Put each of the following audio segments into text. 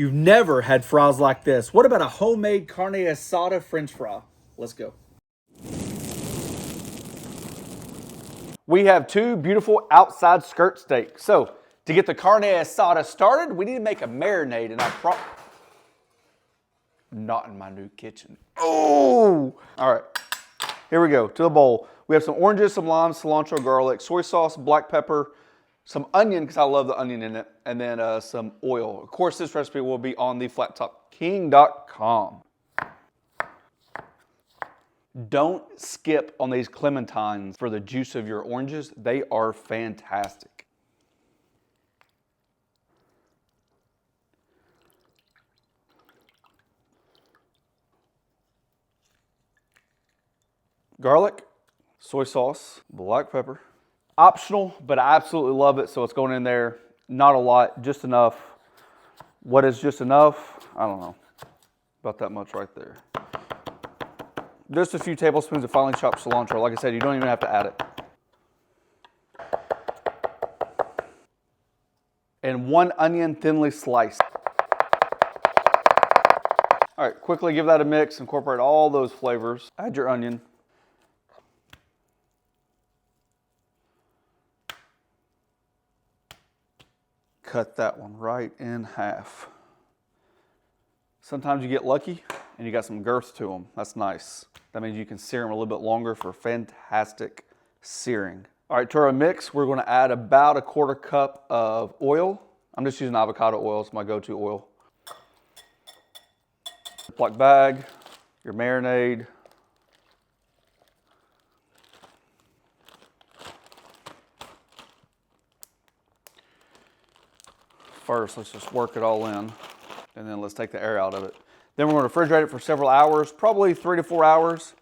You've never had fries like this. What about a homemade carne asada French fry? Let's go. We have two beautiful outside skirt steaks. So to get the carne asada started, we need to make a marinade, and not in my new kitchen. Oh! All right, here we go, to the bowl. We have some oranges, some limes, cilantro, garlic, soy sauce, black pepper, some onion, because I love the onion in it, and then some oil. Of course, this recipe will be on the flattopking.com. Don't skip on these clementines for the juice of your oranges. They are fantastic. Garlic, soy sauce, black pepper. Optional, but I absolutely love it, so it's going in there. Not a lot, just enough. What is just enough? I don't know. About that much right there. Just a few tablespoons of finely chopped cilantro. Like I said, you don't even have to add it. And 1 onion thinly sliced. All right, quickly give that a mix. Incorporate all those flavors. Add your onion. Cut that one right in half. Sometimes you get lucky and you got some girth to them. That's nice. That means you can sear them a little bit longer for fantastic searing. All right, to our mix, we're gonna add about a 1/4 cup of oil. I'm just using avocado oil, it's my go-to oil. Ziploc bag, your marinade. First, let's just work it all in, and then let's take the air out of it. Then we're going to refrigerate it for several hours, probably 3 to 4 hours,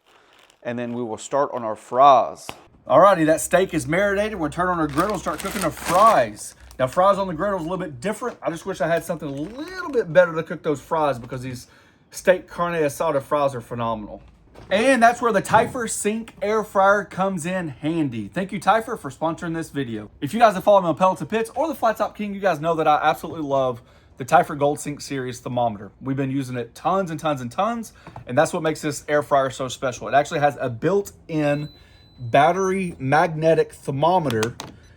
and then we will start on our fries. Alrighty, that steak is marinated. We're going to turn on our griddle and start cooking our fries. Now, fries on the griddle is a little bit different. I just wish I had something a little bit better to cook those fries, because these steak carne asada fries are phenomenal. And that's where the Typhur Sink Air Fryer comes in handy. Thank you, Typhur, for sponsoring this video. If you guys have followed me on Pellets and Pits or the Flat Top King, you guys know that I absolutely love the Typhur Gold Sink Series thermometer. We've been using it tons and tons and tons, and that's what makes this air fryer so special. It actually has a built-in battery magnetic thermometer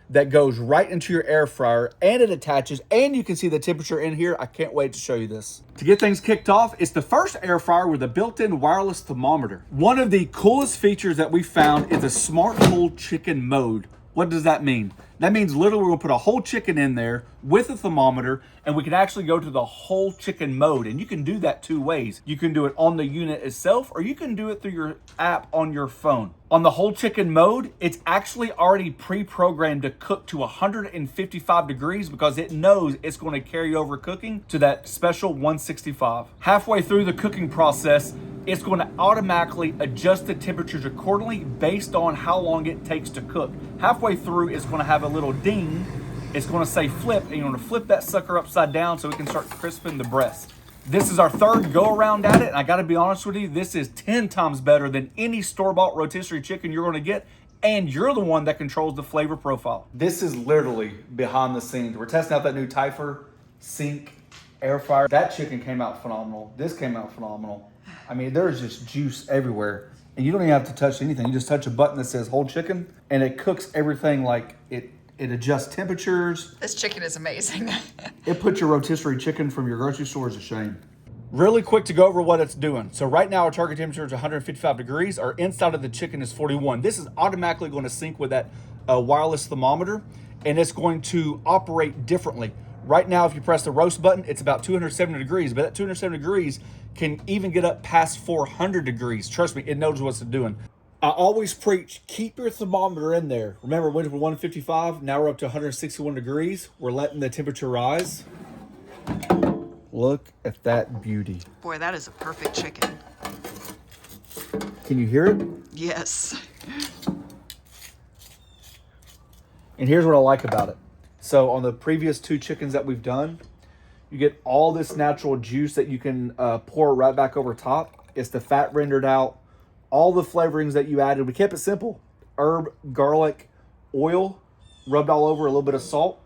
that goes right into your air fryer, and it attaches, and you can see the temperature in here. I can't wait to show you this. To get things kicked off, it's the first air fryer with a built-in wireless thermometer. One of the coolest features that we found is a smart whole chicken mode. What does that mean? That means literally we'll put a whole chicken in there with a thermometer, and we can actually go to the whole chicken mode. And you can do that 2 ways. You can do it on the unit itself, or you can do it through your app on your phone. On the whole chicken mode, it's actually already pre-programmed to cook to 155 degrees, because it knows it's going to carry over cooking to that special 165. Halfway through the cooking process, it's going to automatically adjust the temperatures accordingly based on how long it takes to cook. Halfway through, it's going to have a little ding. It's going to say flip, and you're going to flip that sucker upside down so we can start crisping the breast. This is our 3rd go around at it, and I got to be honest with you, this is 10 times better than any store-bought rotisserie chicken you're going to get, and you're the one that controls the flavor profile. This is literally behind the scenes. We're testing out that new Typhur Sink Air Fryer. That chicken came out phenomenal. This came out phenomenal. I mean, there's just juice everywhere, and you don't even have to touch anything. You just touch a button that says whole chicken, and it cooks everything. Like it adjusts temperatures. This chicken is amazing. It puts your rotisserie chicken from your grocery store to shame. Really quick to go over what it's doing. So right now our target temperature is 155 degrees. Our inside of the chicken is 41. This is automatically going to sync with that wireless thermometer, and it's going to operate differently. Right now, if you press the roast button, it's about 270 degrees, but that 270 degrees can even get up past 400 degrees. Trust me, it knows what it's doing. I always preach, keep your thermometer in there. Remember, we went from 155, now we're up to 161 degrees. We're letting the temperature rise. Look at that beauty. Boy, that is a perfect chicken. Can you hear it? Yes. And here's what I like about it. So on the previous 2 chickens that we've done, you get all this natural juice that you can pour right back over top. It's the fat rendered out, all the flavorings that you added. We kept it simple. Herb, garlic, oil, rubbed all over, a little bit of salt.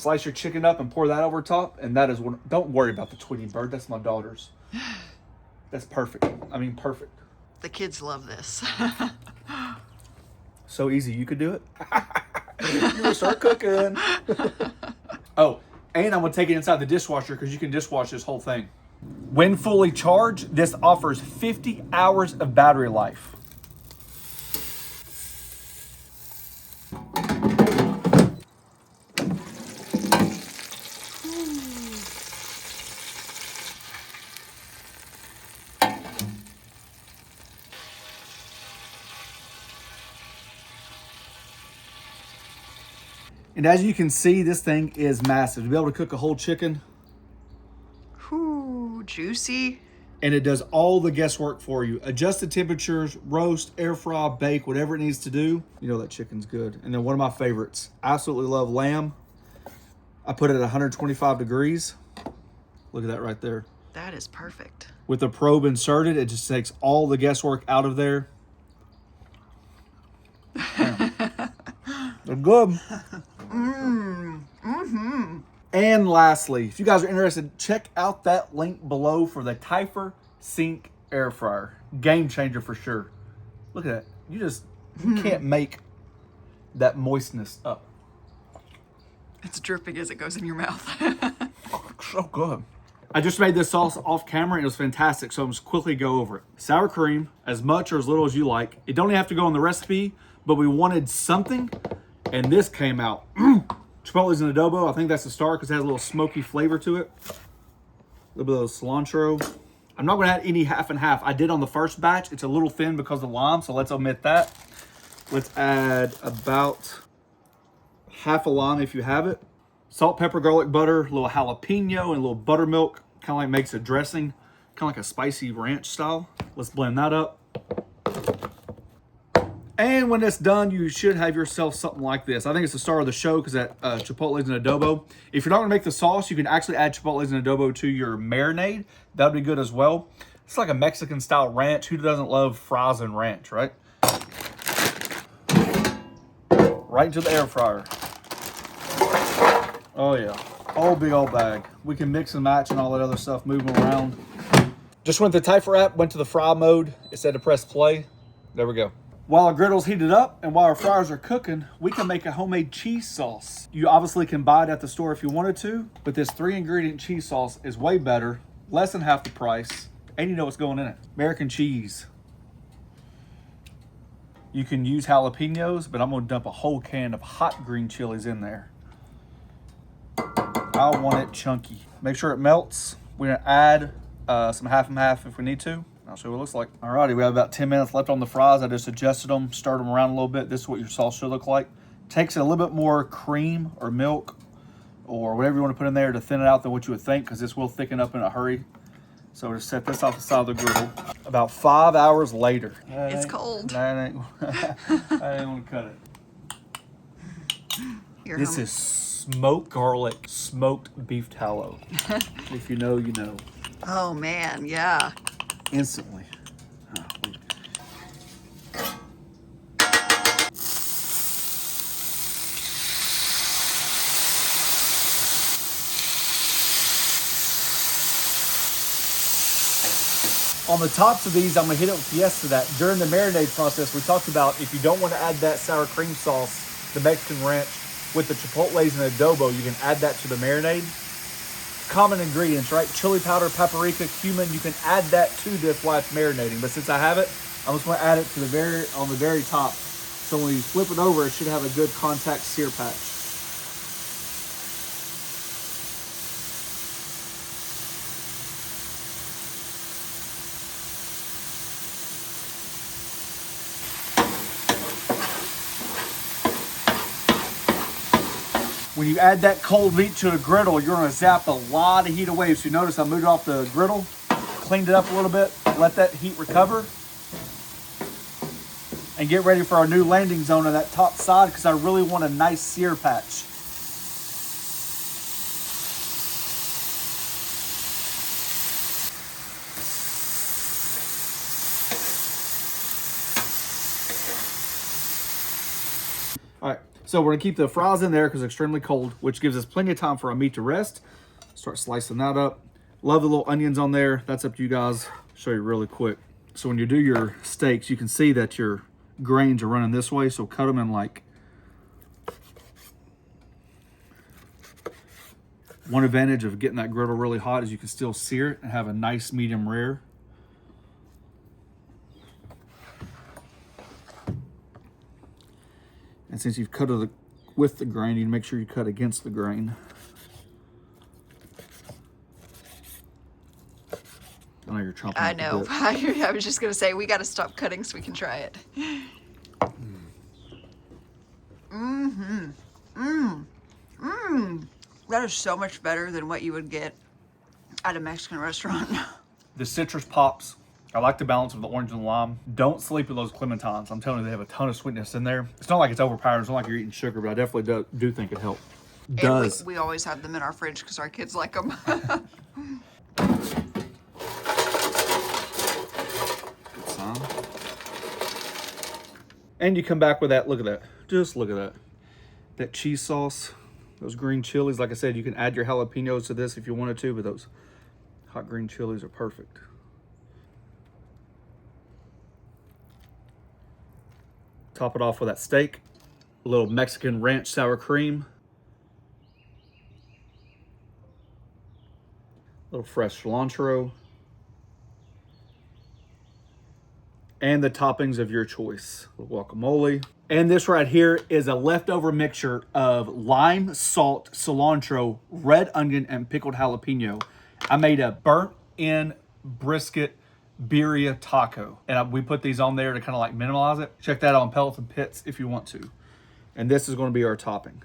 Slice your chicken up and pour that over top, and that is what. Don't worry about the Tweety bird. That's my daughter's. That's perfect. I mean, perfect. The kids love this. So easy, you could do it. You're gonna start cooking. Oh, and I'm gonna take it inside the dishwasher because you can dishwash this whole thing. When fully charged, this offers 50 hours of battery life. And as you can see, this thing is massive. To be able to cook a whole chicken. Ooh, juicy. And it does all the guesswork for you. Adjust the temperatures, roast, air fry, bake, whatever it needs to do. You know that chicken's good. And then one of my favorites, absolutely love lamb. I put it at 125 degrees. Look at that right there. That is perfect. With the probe inserted, it just takes all the guesswork out of there. They're good. And lastly, if you guys are interested, check out that link below for the typhur sink air fryer. Game changer for sure. Look at that. You can't make that moistness up. It's dripping as it goes in your mouth. So good. I just made this sauce off camera and it was fantastic, so I'm just quickly go over it. Sour cream, as much or as little as you like. It don't have to go in the recipe, but we wanted something, and this came out. Chipotles and adobo, I think that's the star because it has a little smoky flavor to it. A little bit of cilantro. I'm not gonna add any half and half. I did on the first batch. It's a little thin because of the lime, so let's omit that. Let's add about half a lime if you have it. Salt, pepper, garlic butter, a little jalapeno, and a little buttermilk. Kind of like makes a dressing, kind of like a spicy ranch style. Let's blend that up. And when it's done, you should have yourself something like this. I think it's the star of the show because that chipotles and adobo. If you're not gonna make the sauce, you can actually add chipotles and adobo to your marinade. That'd be good as well. It's like a Mexican style ranch. Who doesn't love fries and ranch, right? Right into the air fryer. Oh yeah, whole big old bag. We can mix and match and all that other stuff, move them around. Just went to the typhur app, went to the fry mode. It said to press play. There we go. While our griddle's heated up and while our fryers are cooking, we can make a homemade cheese sauce. You obviously can buy it at the store if you wanted to, but this 3-ingredient cheese sauce is way better, less than half the price, and you know what's going in it. American cheese. You can use jalapenos, but I'm gonna dump a whole can of hot green chilies in there. I want it chunky. Make sure it melts. We're gonna add some half and half if we need to. I'll show you what it looks like. Alrighty, we have about 10 minutes left on the fries. I just adjusted them, stirred them around a little bit. This is what your sauce should look like. Takes a little bit more cream or milk or whatever you want to put in there to thin it out than what you would think, because this will thicken up in a hurry. So just set this off the side of the griddle. About 5 hours later. It's cold. I ain't gonna cut it. This is smoked garlic, smoked beef tallow. If you know, you know. Oh man, yeah. Instantly. On the tops of these, I'm gonna hit it with yes to that. During the marinade process, we talked about if you don't want to add that sour cream sauce, the Mexican ranch, with the chipotles and adobo, you can add that to the marinade. Common ingredients, right? Chili powder, paprika, cumin. You can add that to this while it's marinating. But since I have it, I'm just going to add it to on the very top. So when you flip it over, it should have a good contact sear patch. When you add that cold meat to the griddle, you're gonna zap a lot of heat away. So you notice I moved it off the griddle, cleaned it up a little bit, let that heat recover, and get ready for our new landing zone on that top side because I really want a nice sear patch. All right, So we're gonna keep the fries in there because it's extremely cold, which gives us plenty of time for our meat to rest. Start slicing that up. Love the little onions on there. That's up to you guys. Show you really quick. So when you do your steaks, you can see that your grains are running this way. So cut them in like, one advantage of getting that griddle really hot is you can still sear it and have a nice medium rare. And since you've cut it with the grain, you make sure you cut against the grain. I know you're chomping. I know. I was just gonna say we got to stop cutting so we can try it. That is so much better than what you would get at a Mexican restaurant. The citrus pops. I like the balance of the orange and the lime. Don't sleep with those clementines. I'm telling you, they have a ton of sweetness in there. It's not like it's overpowering. It's not like you're eating sugar, but I definitely do think it helps. And we always have them in our fridge because our kids like them. And you come back with that, look at that. Just look at that. That cheese sauce, those green chilies. Like I said, you can add your jalapenos to this if you wanted to, but those hot green chilies are perfect. Top it off with that steak. A little Mexican ranch sour cream. A little fresh cilantro. And the toppings of your choice. Guacamole. And this right here is a leftover mixture of lime, salt, cilantro, red onion, and pickled jalapeno. I made a burnt-in brisket birria taco. And we put these on there to kind of like minimize it. Check that out on Pellets and Pits if you want to. And this is going to be our topping.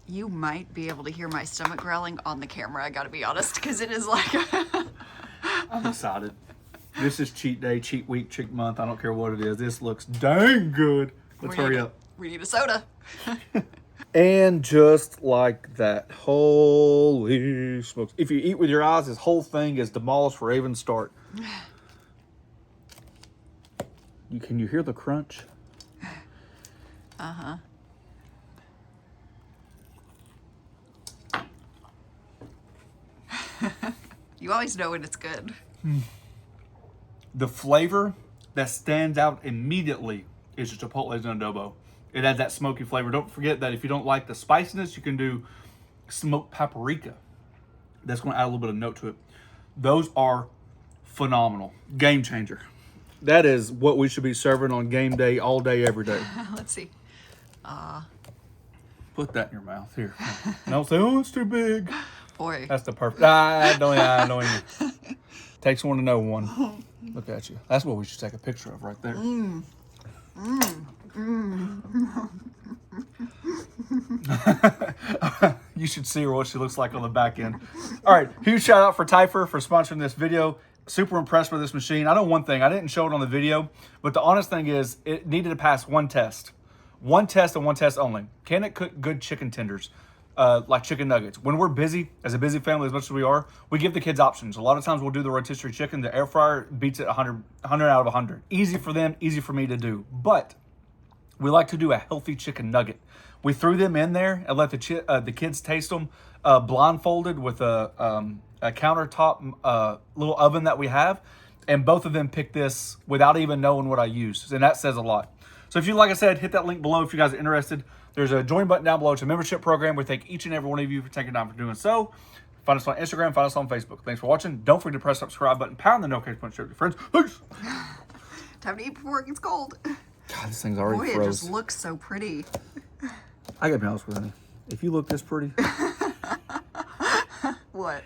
You might be able to hear my stomach growling on the camera, I gotta be honest, because it is like... I'm excited. This is cheat day, cheat week, cheat month. I don't care what it is. This looks dang good. Let's hurry up. We need a soda. And just like that, holy smokes. If you eat with your eyes, this whole thing is demolished for even start. Can you hear the crunch? Uh-huh. You always know when it's good. The flavor that stands out immediately is the chipotles and adobo. It adds that smoky flavor. Don't forget that if you don't like the spiciness, you can do smoked paprika. That's going to add a little bit of note to it. Those are phenomenal. Game changer. That is what we should be serving on game day, all day, every day. Let's see. Put that in your mouth. Here. Don't say, oh, it's too big. Boy. That's the perfect. I don't even. Takes one to know one. Look at you. That's what we should take a picture of right there. You should see her what she looks like on the back end. All right, huge shout out for Typhur for sponsoring this video. Super impressed with this machine. I know one thing, I didn't show it on the video, but the honest thing is it needed to pass one test. One test and one test only. Can it cook good chicken tenders? Like chicken nuggets. When we're busy, as a busy family as much as we are, we give the kids options. A lot of times we'll do the rotisserie chicken. The air fryer beats it 100 out of 100. Easy for them, easy for me to do. But we like to do a healthy chicken nugget. We threw them in there and let the kids taste them blindfolded with a countertop little oven that we have. And both of them picked this without even knowing what I used. And that says a lot. So if you, like I said, hit that link below if you guys are interested. There's a join button down below. It's a membership program. We thank each and every one of you for taking time for doing so. Find us on Instagram. Find us on Facebook. Thanks for watching. Don't forget to press the subscribe button. Pound the notification button. Share with your friends. Peace. Time to eat before it gets cold. God, this thing's already Boy, froze. it just looks so pretty. I gotta be honest with you. If you look this pretty. What?